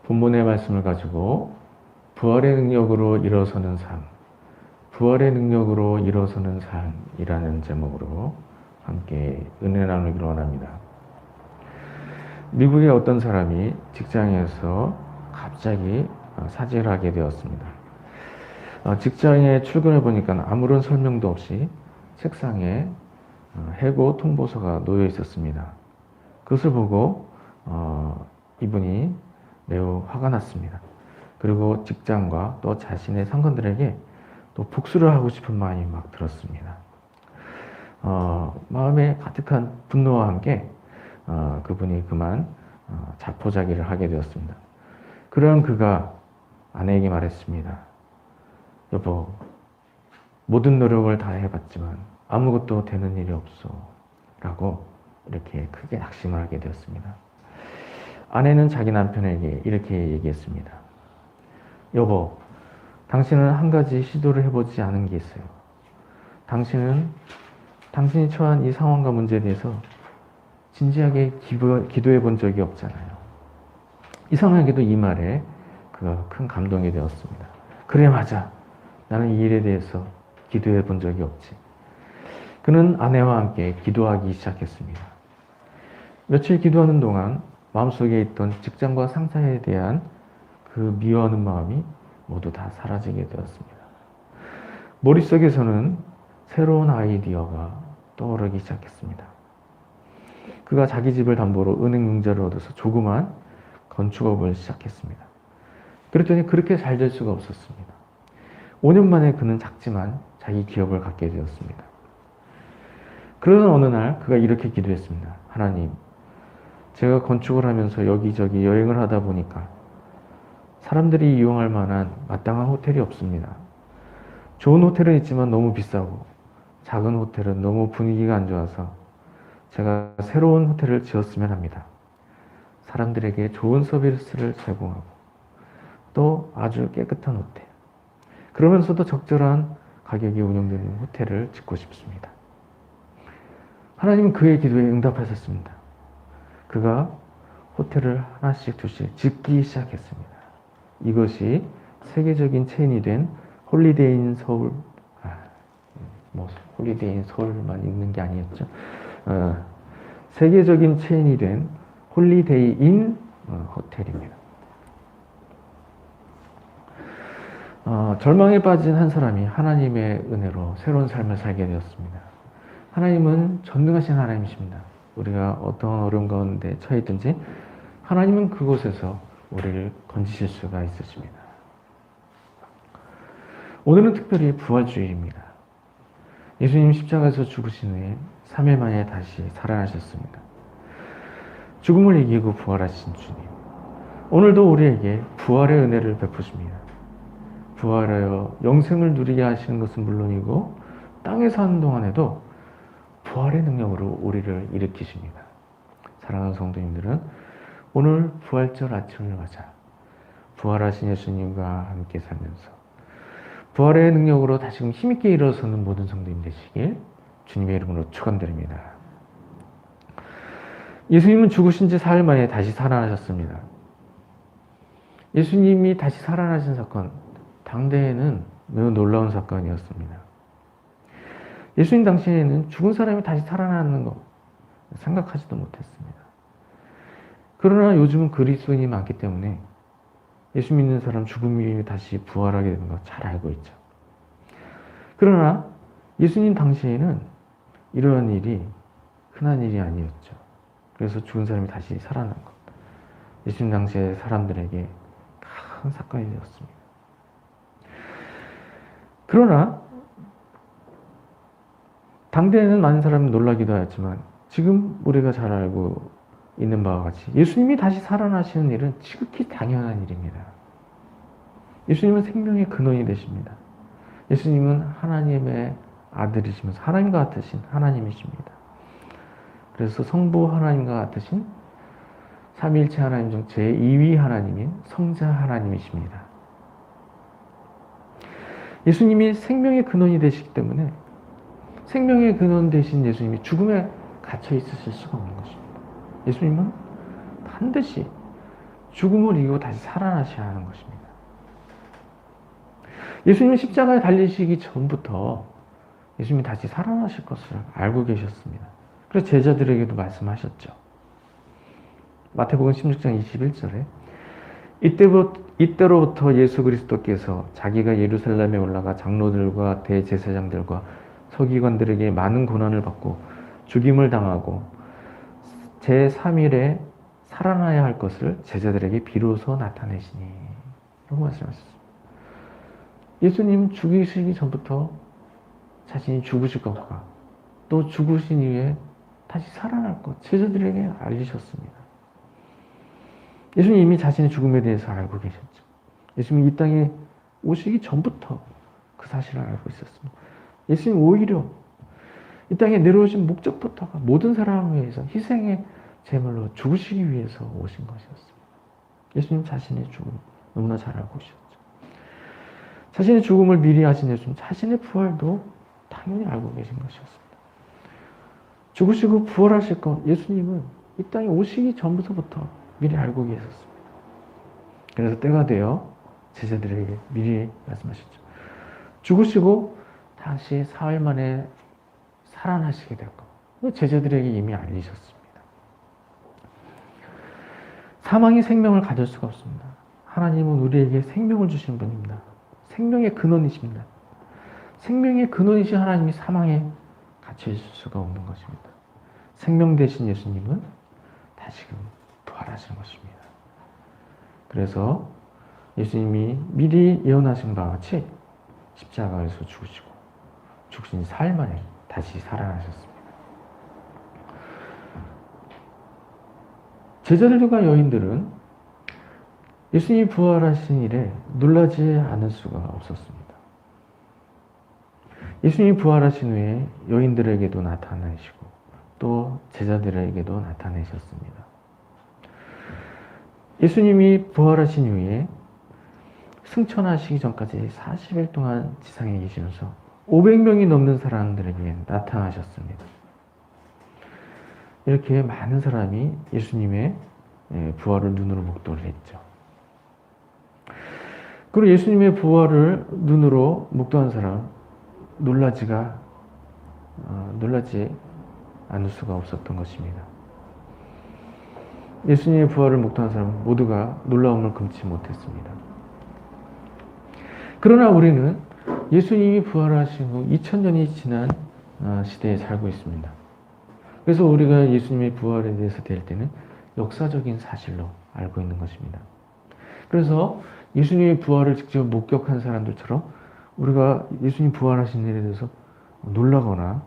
본문의 말씀을 가지고 부활의 능력으로 일어서는 삶, 부활의 능력으로 일어서는 삶이라는 제목으로 함께 은혜 나누기로 원합니다. 미국의 어떤 사람이 직장에서 갑자기 사직을 하게 되었습니다. 직장에 출근해 보니까 아무런 설명도 없이 책상에 해고 통보서가 놓여 있었습니다. 그것을 보고 이분이 매우 화가 났습니다. 그리고 직장과 또 자신의 상관들에게 또 복수를 하고 싶은 마음이 막 들었습니다. 마음에 가득한 분노와 함께 그분이 그만 자포자기를 하게 되었습니다. 그러한 그가 아내에게 말했습니다. 여보, 모든 노력을 다 해봤지만 아무것도 되는 일이 없어 라고 이렇게 크게 낙심을 하게 되었습니다. 아내는 자기 남편에게 이렇게 얘기했습니다. 여보, 당신은 한 가지 시도를 해보지 않은 게 있어요. 당신이 처한 이 상황과 문제에 대해서 진지하게 기도해 본 적이 없잖아요. 이상하게도 이 말에 그가 큰 감동이 되었습니다. 그래, 맞아. 나는 이 일에 대해서 기도해 본 적이 없지. 그는 아내와 함께 기도하기 시작했습니다. 며칠 기도하는 동안 마음속에 있던 직장과 상사에 대한 그 미워하는 마음이 모두 다 사라지게 되었습니다. 머릿속에서는 새로운 아이디어가 떠오르기 시작했습니다. 그가 자기 집을 담보로 은행 융자를 얻어서 조그만 건축업을 시작했습니다. 그랬더니 그렇게 잘 될 수가 없었습니다. 5년 만에 그는 작지만 자기 기업을 갖게 되었습니다. 그러던 어느 날 그가 이렇게 기도했습니다. 하나님, 제가 건축을 하면서 여기저기 여행을 하다 보니까 사람들이 이용할 만한 마땅한 호텔이 없습니다. 좋은 호텔은 있지만 너무 비싸고 작은 호텔은 너무 분위기가 안 좋아서 제가 새로운 호텔을 지었으면 합니다. 사람들에게 좋은 서비스를 제공하고 또 아주 깨끗한 호텔, 그러면서도 적절한 가격이 운영되는 호텔을 짓고 싶습니다. 하나님은 그의 기도에 응답하셨습니다. 그가 호텔을 하나씩 둘씩 짓기 시작했습니다. 이것이 세계적인 체인이 된 홀리데이인 서울, 홀리데이인 서울만 있는 게 아니었죠. 세계적인 체인이 된 홀리데이인 호텔입니다. 절망에 빠진 한 사람이 하나님의 은혜로 새로운 삶을 살게 되었습니다. 하나님은 전능하신 하나님이십니다. 우리가 어떤 어려움 가운데 처해 있든지 하나님은 그곳에서 우리를 건지실 수가 있으십니다. 오늘은 특별히 부활주일입니다. 예수님 십자가에서 죽으신 후에 3일 만에 다시 살아나셨습니다. 죽음을 이기고 부활하신 주님, 오늘도 우리에게 부활의 은혜를 베푸십니다. 부활하여 영생을 누리게 하시는 것은 물론이고 땅에 사는 동안에도 부활의 능력으로 우리를 일으키십니다. 사랑하는 성도님들은 오늘 부활절 아침을 맞아 부활하신 예수님과 함께 살면서 부활의 능력으로 다시금 힘있게 일어서는 모든 성도님 되시길 주님의 이름으로 축원드립니다. 예수님은 죽으신 지 4일 만에 다시 살아나셨습니다. 예수님이 다시 살아나신 사건, 당대에는 매우 놀라운 사건이었습니다. 예수님 당시에는 죽은 사람이 다시 살아나는 거 생각하지도 못했습니다. 그러나 요즘은 그리스도인이 많기 때문에 예수 믿는 사람 죽음이 다시 부활하게 되는 거 잘 알고 있죠. 그러나 예수님 당시에는 이러한 일이 흔한 일이 아니었죠. 그래서 죽은 사람이 다시 살아난 것, 예수님 당시의 사람들에게 큰 사건이 되었습니다. 그러나 당대에는 많은 사람이 놀라기도 하였지만 지금 우리가 잘 알고 있는 바와 같이 예수님이 다시 살아나시는 일은 지극히 당연한 일입니다. 예수님은 생명의 근원이 되십니다. 예수님은 하나님의 아들이시면서 하나님과 같으신 하나님이십니다. 그래서 성부 하나님과 같으신 삼위일체 하나님 중 제2위 하나님인 성자 하나님이십니다. 예수님이 생명의 근원이 되시기 때문에 생명의 근원 되신 예수님이 죽음에 갇혀 있으실 수가 없는 것입니다. 예수님은 반드시 죽음을 이기고 다시 살아나셔야 하는 것입니다. 예수님은 십자가에 달리시기 전부터 예수님이 다시 살아나실 것을 알고 계셨습니다. 그래서 제자들에게도 말씀하셨죠. 마태복음 16장 21절에 이때로부터 예수 그리스도께서 자기가 예루살렘에 올라가 장로들과 대제사장들과 서기관들에게 많은 고난을 받고 죽임을 당하고 제3일에 살아나야 할 것을 제자들에게 비로소 나타내시니 라고 말씀하셨습니다. 예수님 죽이시기 전부터 자신이 죽으실 것과 또 죽으신 이후에 다시 살아날 것 제자들에게 알리셨습니다. 예수님 이미 자신의 죽음에 대해서 알고 계셨죠. 예수님이 이 땅에 오시기 전부터 그 사실을 알고 있었습니다. 예수님 오히려 이 땅에 내려오신 목적부터가 모든 사람을 위해서 희생의 제물로 죽으시기 위해서 오신 것이었습니다. 예수님 자신의 죽음 너무나 잘 알고 계셨죠. 자신의 죽음을 미리 하신 예수님 자신의 부활도 당연히 알고 계신 것이었습니다. 죽으시고 부활하실 것 예수님은 이 땅에 오시기 전부터 미리 알고 계셨습니다. 그래서 때가 되어 제자들에게 미리 말씀하셨죠. 죽으시고 다시 사흘 만에 살아나시게 될 것. 제자들에게 이미 알리셨습니다. 사망이 생명을 가질 수가 없습니다. 하나님은 우리에게 생명을 주신 분입니다. 생명의 근원이십니다. 생명의 근원이신 하나님이 사망에 갇혀있을 수가 없는 것입니다. 생명 되신 예수님은 다시금 부활하시는 것입니다. 그래서 예수님이 미리 예언하신 바와 같이 십자가에서 죽으시고 죽으신 사흘 만에 다시 살아나셨습니다. 제자들과 여인들은 예수님이 부활하신 일에 놀라지 않을 수가 없었습니다. 예수님이 부활하신 후에 여인들에게도 나타나시고 또 제자들에게도 나타내셨습니다. 예수님이 부활하신 후에 승천하시기 전까지 40일 동안 지상에 계시면서 500명이 넘는 사람들에게 나타나셨습니다. 이렇게 많은 사람이 예수님의 부활을 눈으로 목도를 했죠. 그리고 예수님의 부활을 눈으로 목도한 사람 놀라지 않을 수가 없었던 것입니다. 예수님의 부활을 목도한 사람 모두가 놀라움을 금치 못했습니다. 그러나 우리는 예수님이 부활하신 후 2000년이 지난 시대에 살고 있습니다. 그래서 우리가 예수님의 부활에 대해서 될 때는 역사적인 사실로 알고 있는 것입니다. 그래서 예수님의 부활을 직접 목격한 사람들처럼 우리가 예수님 부활하신 일에 대해서 놀라거나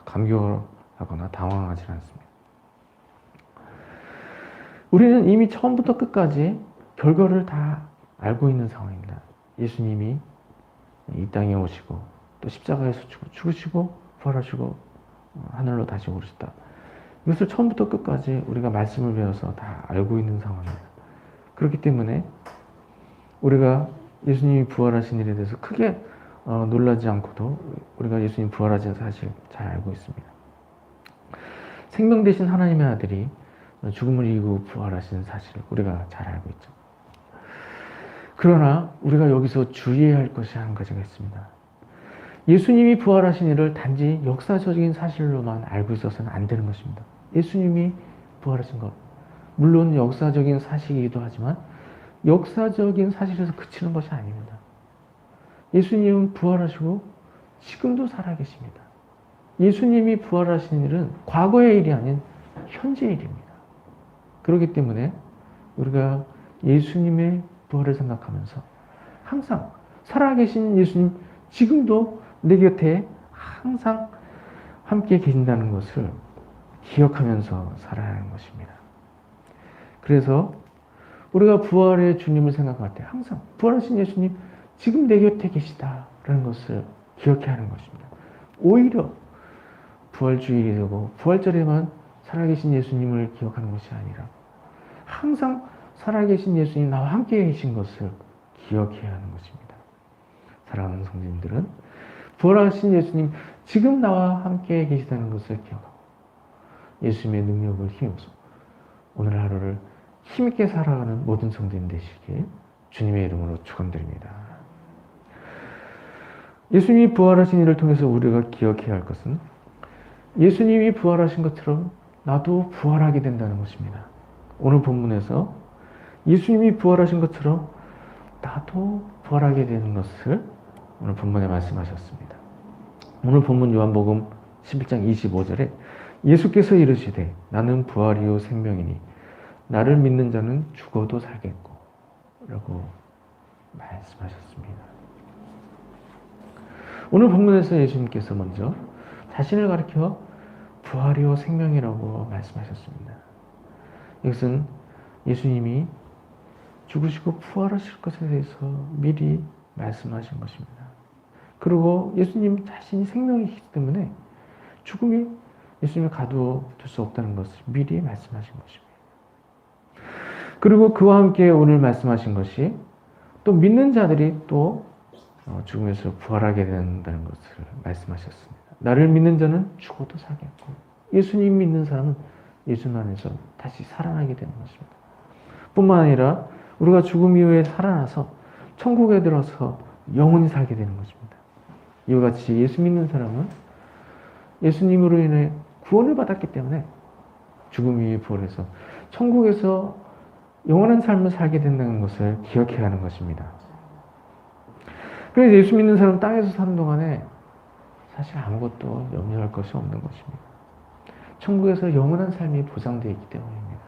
감격하거나 당황하지 않습니다. 우리는 이미 처음부터 끝까지 결과를 다 알고 있는 상황입니다. 예수님이 이 땅에 오시고 또 십자가에서 죽으시고 부활하시고 하늘로 다시 오르셨다. 이것을 처음부터 끝까지 우리가 말씀을 배워서 다 알고 있는 상황입니다. 그렇기 때문에 우리가 예수님이 부활하신 일에 대해서 크게 놀라지 않고도 우리가 예수님 부활하신 사실 잘 알고 있습니다. 생명 되신 하나님의 아들이 죽음을 이기고 부활하신 사실을 우리가 잘 알고 있죠. 그러나 우리가 여기서 주의해야 할 것이 한 가지가 있습니다. 예수님이 부활하신 일을 단지 역사적인 사실로만 알고 있어서는 안 되는 것입니다. 예수님이 부활하신 것, 물론 역사적인 사실이기도 하지만 역사적인 사실에서 그치는 것이 아닙니다. 예수님은 부활하시고 지금도 살아계십니다. 예수님이 부활하신 일은 과거의 일이 아닌 현재의 일입니다. 그렇기 때문에 우리가 예수님의 부활을 생각하면서 항상 살아계신 예수님 지금도 내 곁에 항상 함께 계신다는 것을 기억하면서 살아야 하는 것입니다. 그래서 우리가 부활의 주님을 생각할 때 항상 부활하신 예수님 지금 내 곁에 계시다라는 것을 기억해야 하는 것입니다. 오히려 부활주일이 되고 부활절에만 살아계신 예수님을 기억하는 것이 아니라 항상 살아계신 예수님 나와 함께 계신 것을 기억해야 하는 것입니다. 사랑하는 성도님들은 부활하신 예수님 지금 나와 함께 계시다는 것을 기억하고 예수님의 능력을 힘입어서 오늘 하루를 힘있게 살아가는 모든 성도님 되시길 주님의 이름으로 축원드립니다. 예수님이 부활하신 일을 통해서 우리가 기억해야 할 것은 예수님이 부활하신 것처럼 나도 부활하게 된다는 것입니다. 오늘 본문에서 예수님이 부활하신 것처럼 나도 부활하게 되는 것을 오늘 본문에 말씀하셨습니다. 오늘 본문 요한복음 11장 25절에 예수께서 이르시되 나는 부활이요 생명이니 나를 믿는 자는 죽어도 살겠고 라고 말씀하셨습니다. 오늘 본문에서 예수님께서 먼저 자신을 가리켜 부활이요 생명이라고 말씀하셨습니다. 이것은 예수님이 죽으시고 부활하실 것에 대해서 미리 말씀하신 것입니다. 그리고 예수님 자신이 생명이기 때문에 죽음이 예수님을 가두어둘 수 없다는 것을 미리 말씀하신 것입니다. 그리고 그와 함께 오늘 말씀하신 것이 또 믿는 자들이 또 죽음에서 부활하게 된다는 것을 말씀하셨습니다. 나를 믿는 자는 죽어도 살겠고 예수님 믿는 사람은 예수 안에서 다시 살아나게 되는 것입니다. 뿐만 아니라 우리가 죽음 이후에 살아나서 천국에 들어서 영원히 살게 되는 것입니다. 이와 같이 예수 믿는 사람은 예수님으로 인해 구원을 받았기 때문에 죽음 이후에 부활해서 천국에서 영원한 삶을 살게 된다는 것을 기억해야 하는 것입니다. 그래서 예수 믿는 사람은 땅에서 사는 동안에 사실 아무것도 염려할 것이 없는 것입니다. 천국에서 영원한 삶이 보장되어 있기 때문입니다.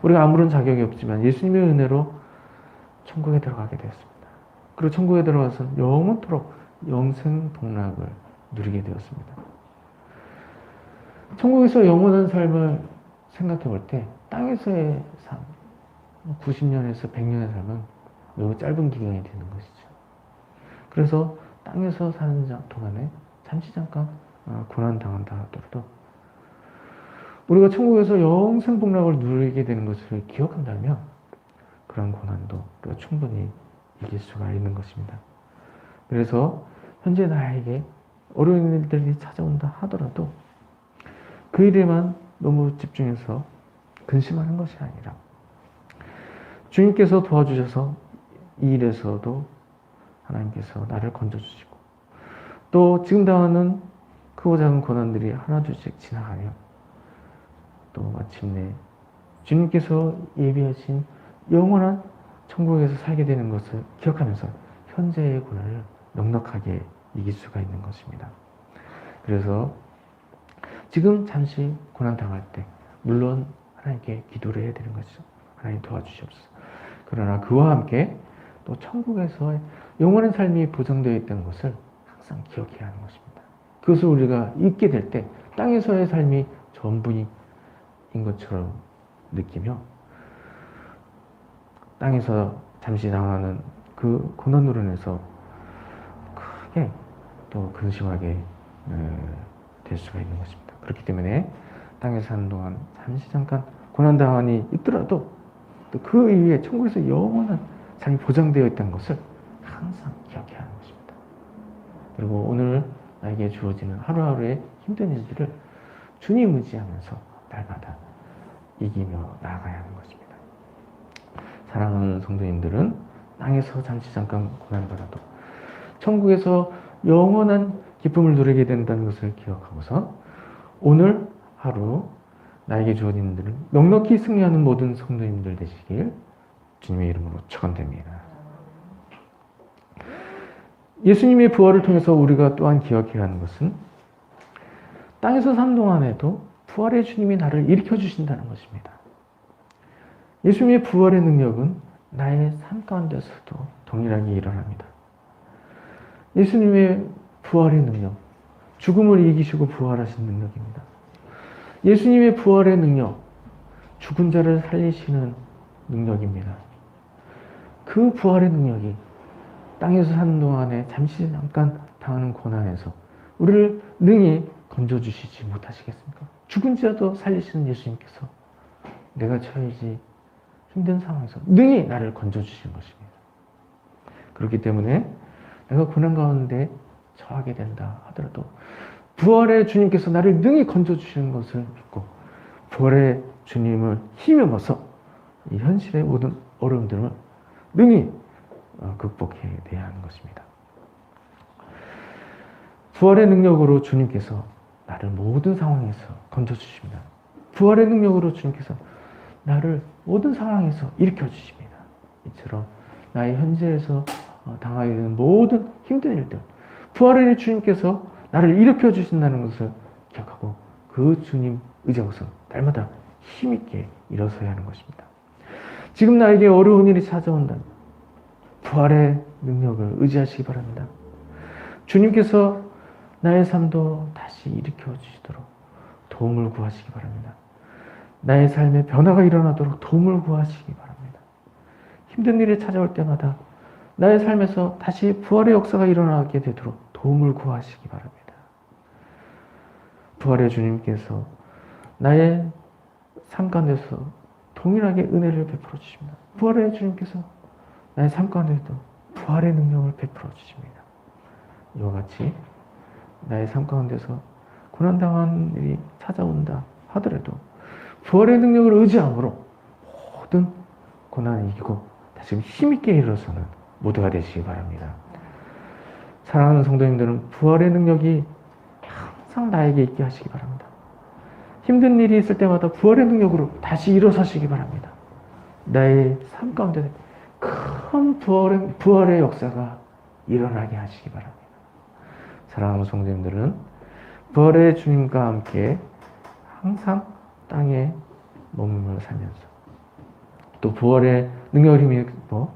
우리가 아무런 자격이 없지만 예수님의 은혜로 천국에 들어가게 되었습니다. 그리고 천국에 들어가서 영원토록 영생 복락을 누리게 되었습니다. 천국에서 영원한 삶을 생각해 볼 때 땅에서의 삶, 90년에서 100년의 삶은 매우 짧은 기간이 되는 것이죠. 그래서 땅에서 사는 동안에 잠시 잠깐 고난당한다 하더라도 우리가 천국에서 영생 복락을 누리게 되는 것을 기억한다면 그런 고난도 우리가 충분히 이길 수가 있는 것입니다. 그래서 현재 나에게 어려운 일들이 찾아온다 하더라도 그 일에만 너무 집중해서 근심하는 것이 아니라 주님께서 도와주셔서 이 일에서도 하나님께서 나를 건져주시고 또 지금 당하는 크고 작은 고난들이 하나둘씩 지나가며 또 마침내 주님께서 예비하신 영원한 천국에서 살게 되는 것을 기억하면서 현재의 고난을 넉넉하게 이길 수가 있는 것입니다. 그래서 지금 잠시 고난당할 때 물론 하나님께 기도를 해야 되는 것이죠. 하나님 도와주시옵소서. 그러나 그와 함께 또 천국에서의 영원한 삶이 보장되어 있다는 것을 항상 기억해야 하는 것입니다. 그것을 우리가 잊게 될 때 땅에서의 삶이 전부인 것처럼 느끼며 땅에서 잠시 당하는 그 고난으로 인해서 크게 또 근심하게 될 수가 있는 것입니다. 그렇기 때문에 땅에서 사는 동안 잠시 잠깐 고난당하니 있더라도 또 그 이후에 천국에서 영원한 삶이 보장되어 있다는 것을 항상 기억해야 하는 것입니다. 그리고 오늘 나에게 주어지는 하루하루의 힘든 일들을 주님 의지하면서 날마다 이기며 나아가야 하는 것입니다. 사랑하는 성도님들은 땅에서 잠시 잠깐 고난받아도 천국에서 영원한 기쁨을 누리게 된다는 것을 기억하고서 오늘 하루 나에게 주어진 일들을 넉넉히 승리하는 모든 성도님들 되시길 주님의 이름으로 축원드립니다. 예수님의 부활을 통해서 우리가 또한 기억해야 하는 것은 땅에서 산 동안에도 부활의 주님이 나를 일으켜 주신다는 것입니다. 예수님의 부활의 능력은 나의 삶 가운데서도 동일하게 일어납니다. 예수님의 부활의 능력, 죽음을 이기시고 부활하신 능력입니다. 예수님의 부활의 능력, 죽은 자를 살리시는 능력입니다. 그 부활의 능력이 땅에서 사는 동안에 잠시 잠깐 당하는 고난에서 우리를 능히 건져주시지 못하시겠습니까? 죽은 자도 살리시는 예수님께서 내가 처해지 힘든 상황에서 능히 나를 건져주시는 것입니다. 그렇기 때문에 내가 고난 가운데 처하게 된다 하더라도 부활의 주님께서 나를 능히 건져주시는 것을 믿고 부활의 주님을 힘입어서 이 현실의 모든 어려움들을 능히 극복해내야 하는 것입니다. 부활의 능력으로 주님께서 나를 모든 상황에서 건져주십니다. 부활의 능력으로 주님께서 나를 모든 상황에서 일으켜주십니다. 이처럼 나의 현재에서 당하게 되는 모든 힘든 일들, 부활의 주님께서 나를 일으켜주신다는 것을 기억하고 그 주님 의지하고서 날마다 힘있게 일어서야 하는 것입니다. 지금 나에게 어려운 일이 찾아온다면 부활의 능력을 의지하시기 바랍니다. 주님께서 나의 삶도 다시 일으켜 주시도록 도움을 구하시기 바랍니다. 나의 삶에 변화가 일어나도록 도움을 구하시기 바랍니다. 힘든 일이 찾아올 때마다 나의 삶에서 다시 부활의 역사가 일어나게 되도록 도움을 구하시기 바랍니다. 부활의 주님께서 나의 삶 가운데서 동일하게 은혜를 베풀어 주십니다. 부활의 주님께서 나의 삶 가운데도 부활의 능력을 베풀어 주십니다. 이와 같이 나의 삶 가운데서 고난당한 일이 찾아온다 하더라도 부활의 능력을 의지함으로 모든 고난을 이기고 다시 힘있게 일어서는 모두가 되시기 바랍니다. 사랑하는 성도님들은 부활의 능력이 항상 나에게 있게 하시기 바랍니다. 힘든 일이 있을 때마다 부활의 능력으로 다시 일어서시기 바랍니다. 나의 삶 가운데 큰 부활의 역사가 일어나게 하시기 바랍니다. 사랑하는 성도님들은 부활의 주님과 함께 항상 땅에 머물며 살면서 또 부활의 능력을 힘입고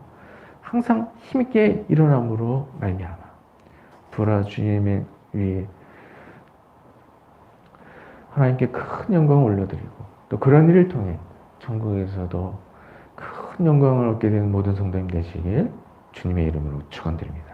항상 힘있게 일어남으로 말미암아 부활의 주님의 위에 하나님께 큰 영광을 올려드리고 또 그런 일을 통해 천국에서도 큰 영광을 얻게 되는 모든 성도님 되시길 주님의 이름으로 축원드립니다.